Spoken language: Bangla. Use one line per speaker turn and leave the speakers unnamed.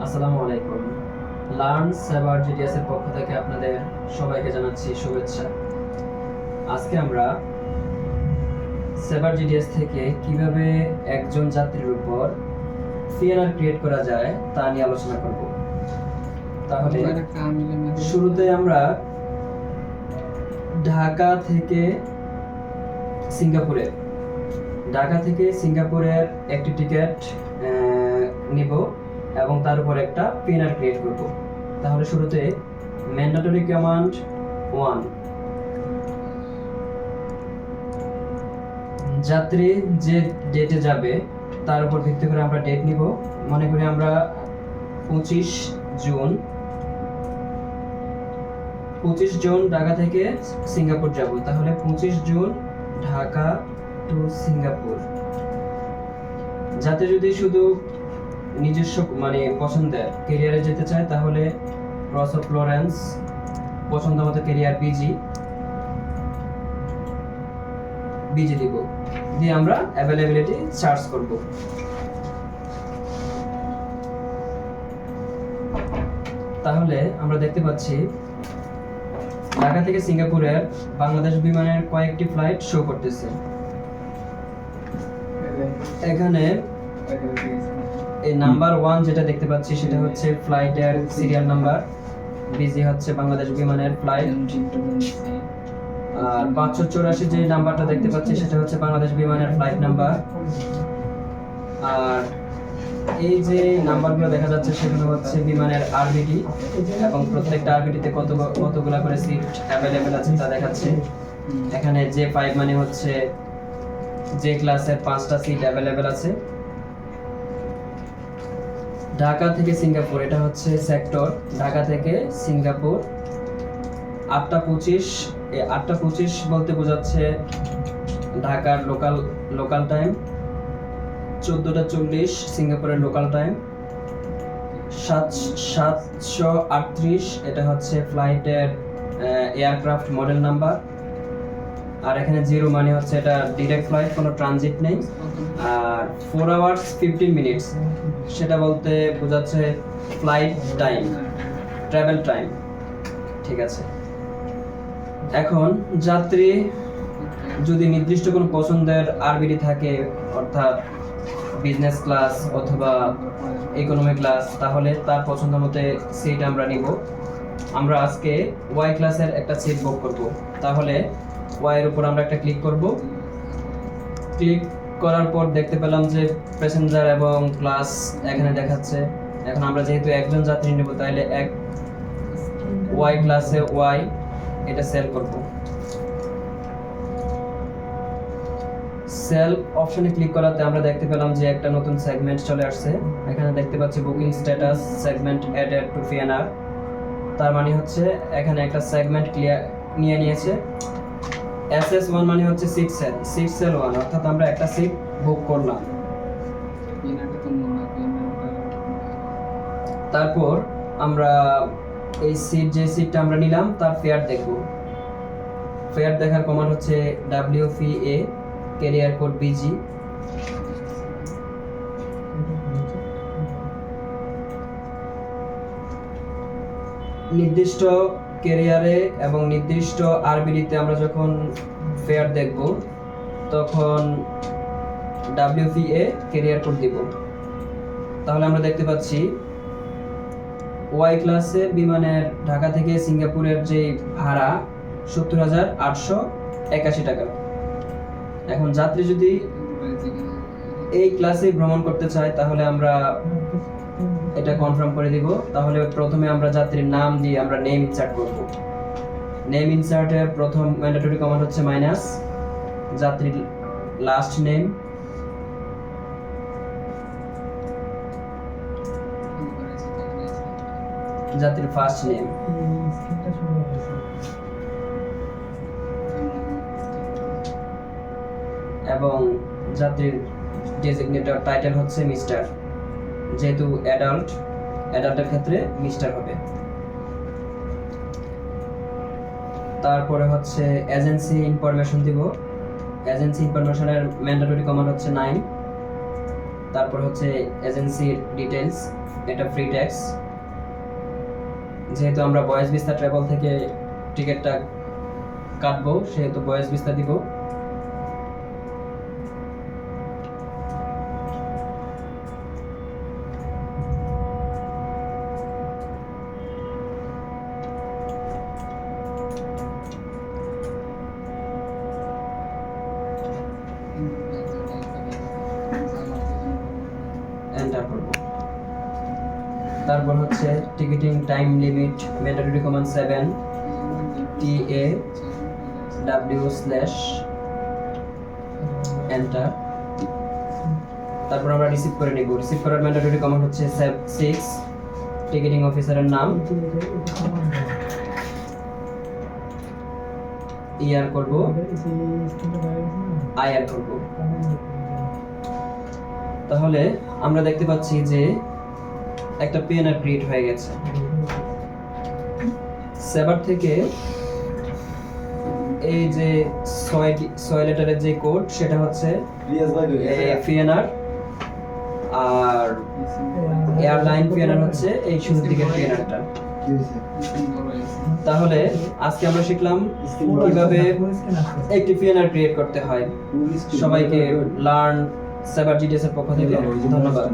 আসসালামু আলাইকুম। লার্ন সেভার জিডিএস এর পক্ষ থেকে আপনাদের সবাইকে জানাচ্ছি শুভেচ্ছা। আজকে আমরা সেভার জিডিএস থেকে কিভাবে একজন যাত্রীর উপর সিএনআর ক্রিয়েট করা যায় তা নিয়ে আলোচনা করব। তাহলে শুরুতে আমরা ঢাকা থেকে সিঙ্গাপুরের একটি টিকিট নিব এবং তার উপর একটা পিএনআর ক্রিয়েট করব। তাহলে শুরুতে ম্যান্ডেটরি কমান্ড 1, যাত্রী যে ডেটে যাবে তার উপর ভিত্তি করে আমরা ডেট নিব। মনে করি আমরা 25 জুন ঢাকা থেকে সিঙ্গাপুর যাব। তাহলে 25 জুন ঢাকা টু সিঙ্গাপুর। যাতে যদি শুধু নিজস্ব পছন্দের ক্যারিয়ারে যেতে চায় তাহলে ক্রস অফ লরেন্স পছন্দ মতো ক্যারিয়ার বিজি দিব, দিয়ে আমরা অ্যাভেলেবিলিটি সার্চ করব। তাহলে আমরা দেখতে পাচ্ছি ঢাকা থেকে সিঙ্গাপুরের বাংলাদেশ বিমানের কয়েকটি ফ্লাইট শো করতেছে। এখানে এই নাম্বার 1 যেটা দেখতে পাচ্ছি সেটা হচ্ছে ফ্লাইটের সিরিয়াল নাম্বার, বিজি হচ্ছে বাংলাদেশ বিমানের ফ্লাইট। আর 584 যে নাম্বারটা দেখতে পাচ্ছি সেটা হচ্ছে বাংলাদেশ বিমানের ফ্লাইট নাম্বার। আর এই যে নাম্বারগুলো দেখা যাচ্ছে সেগুলো হচ্ছে বিমানের আরবিটি, এবং প্রত্যেকটা আরবিটিতে কতগুলো করে সিট অ্যাভেলেবেল আছে তা দেখাচ্ছে। এখানে J5 মানে হচ্ছে যে ক্লাসের 5টা সিট অ্যাভেলেবেল আছে। ঢাকা থেকে সিঙ্গাপুর, এটা হচ্ছে সেক্টর ঢাকা থেকে সিঙ্গাপুর 8:25। 8:25 বলতে বোঝাচ্ছে ঢাকার লোকাল টাইম। 14:40 সিঙ্গাপুরের লোকাল টাইম। 738 এটা হচ্ছে ফ্লাইটের এয়ারক্রাফট মডেল নাম্বার। আর এখানে 0 মানে হচ্ছে এটা ডিরেক্ট ফ্লাইট, কোনো ট্রানজিট নেই। আর 4 আওয়ার্স 15 মিনিটস সেটা বলতে বোঝাচ্ছে ফ্লাইট টাইম, ট্রাভেল টাইম। ঠিক আছে, এখন যাত্রী যদি নির্দিষ্ট কোনো পছন্দের আরবিডি থাকে, অর্থাৎ বিজনেস ক্লাস অথবা ইকোনমি ক্লাস, তাহলে তার পছন্দ মতে সিট আমরা নিব। আমরা আজকে ওয়াই ক্লাসের একটা সিট বুক করব। তাহলে ওয়াই এর উপর আমরা একটা ক্লিক করব। ক্লিক করার পর দেখতে পেলাম যে প্যাসেঞ্জার এবং ক্লাস এখানে দেখাচ্ছে। এখন আমরা যেহেতু একজন যাত্রী নেব তাহলে এক ওয়াই ক্লাসে ওয়াই এটা সেল করব। সেল অপশনে ক্লিক করাতে আমরা দেখতে পেলাম যে একটা নতুন সেগমেন্ট চলে আসছে। এখানে দেখতে পাচ্ছি booking status segment added to PNR. তার মানে হচ্ছে এখানে একটা সেগমেন্ট নিয়েছে। SS1 মানে হচ্ছে সিট সেল 1, অর্থাৎ আমরা একটা সিট বুক করলাম। তারপর আমরা এই যে সিটটা আমরা নিলাম তার ফেয়ার দেখব। ফেয়ার দেখার কমান্ড হচ্ছে WFA ক্যারিয়ার কোড BG। নির্দিষ্ট ক্যারিয়ারে এবং নির্দিষ্ট আরবিডিতে আমরা যখন ফেয়ার দেখব তখন WFA ক্যারিয়ার কোড দিব। তাহলে আমরা দেখতে পাচ্ছি ওয়াই ক্লাসে বিমানের ঢাকা থেকে সিঙ্গাপুরের যে ভাড়া 70,881 টাকা। এখন যাত্রী যদি এই ক্লাসে ভ্রমণ করতে চায় তাহলে আমরা এটা কনফার্ম করে দিব। তাহলে প্রথমে আমরা যাত্রীর নাম দিয়ে আমরা নেম ইনসার্ট করব। নেম ইনসার্টের প্রথম ম্যান্ডেটরি কমান্ড হচ্ছে মাইনাস যাত্রীর লাস্ট নেম, যাত্রীর ফার্স্ট নেম, এবং যাত্রীর ডেজিগনেটর টাইটেল হচ্ছে মিস্টার, যেহেতু অ্যাডাল্টের ক্ষেত্রে মিস্টার হবে। তারপরে হচ্ছে এজেন্সি ইনফরমেশন দিব। এজেন্সি ইনফরমেশনের ম্যান্ডেটরি কমান্ড হচ্ছে 9। তারপর হচ্ছে এজেন্সির ডিটেলস, এটা ফ্রি ট্যাক্স। যেহেতু আমরা বয়েস ভিস্তা ট্রাভেল থেকে টিকিটটা কাটবো সেহেতু বয়েস ভিস্তা দিব। এন্টার করব। তারপর হচ্ছে ticketing time limit mandatory command 7 TAW/ enter. তারপর আমরা রিসিভ করে নিব। রিসিভ করার ম্যান্ডেটরি কমান্ড হচ্ছে 6 টিকিটিং অফিসারের নাম, ইয়ার করব, আইআর করব। তাহলে আমরা দেখতে পাচ্ছি যে একটা পিএনআর ক্রিয়েট হয়ে গেছে। সেভার থেকে এই যে 6 লেটারের যে কোড সেটা হচ্ছে পিএনআর, আর এয়ারলাইন পিএনআর হচ্ছে এই শুরুর দিকের পিএনআরটা। তাহলে আজকে আমরা শিখলাম কিভাবে একটি পিএনআর ক্রিয়েট করতে হয়। সবাইকে লার্ন সেভার জিডিএস এর পক্ষ থেকে ধন্যবাদ।